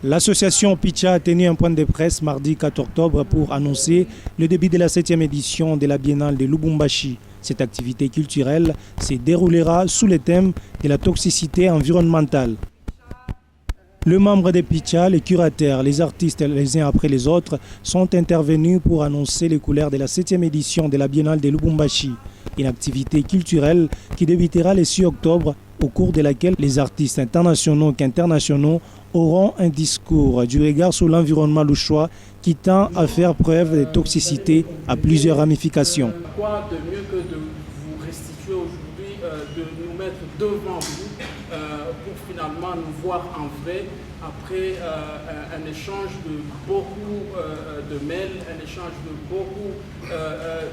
L'association Picha a tenu un point de presse mardi 4 octobre pour annoncer le début de la 7e édition de la Biennale de Lubumbashi. Cette activité culturelle se déroulera sous le thème de la toxicité environnementale. Les membres de Picha, les curateurs, les artistes les uns après les autres sont intervenus pour annoncer les couleurs de la 7e édition de la Biennale de Lubumbashi. Une activité culturelle qui débutera le 6 octobre au cours de laquelle les artistes internationaux qu'internationaux auront un discours du regard sur l'environnement louchois qui tend à faire preuve de toxicité à plusieurs ramifications. Quoi de mieux que de vous restituer aujourd'hui, de nous mettre devant vous pour finalement nous voir en vrai après un échange de beaucoup de mails, un échange de beaucoup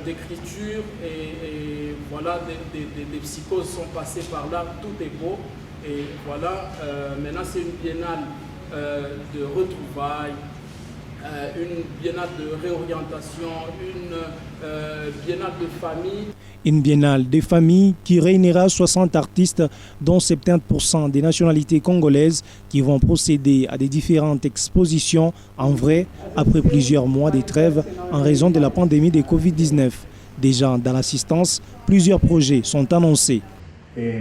d'écriture et voilà, des psychoses sont passées par là, tout est beau. Et voilà, maintenant c'est une biennale de retrouvailles, une biennale de réorientation, une biennale de famille. Une biennale des familles qui réunira 60 artistes, dont 70% des nationalités congolaises, qui vont procéder à des différentes expositions en vrai après plusieurs mois de trêve en raison de la pandémie de Covid-19. Déjà dans l'assistance, plusieurs projets sont annoncés. Et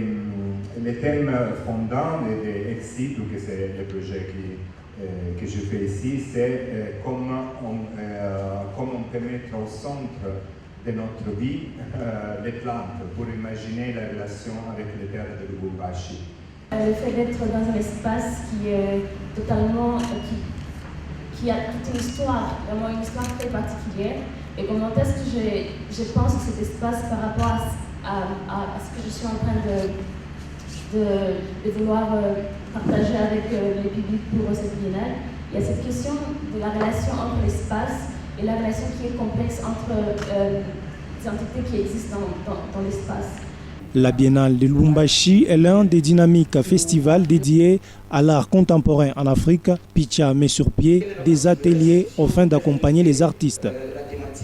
le thème fondant de Exit, que c'est le projet que je fais ici, c'est comment on peut mettre au centre de notre vie les plantes pour imaginer la relation avec les terres de Lubumbashi. Le fait d'être dans un espace qui est totalement, qui a toute une histoire, vraiment une histoire très particulière. Et comment est-ce que je pense que cet espace par rapport à ce que je suis en train de vouloir partager avec les publics pour cette biennale, il y a cette question de la relation entre l'espace et la relation qui est complexe entre les entités qui existent dans l'espace. La Biennale de Lubumbashi est l'un des dynamiques festivals dédiés à l'art contemporain en Afrique. Picha met sur pied des ateliers afin d'accompagner les artistes.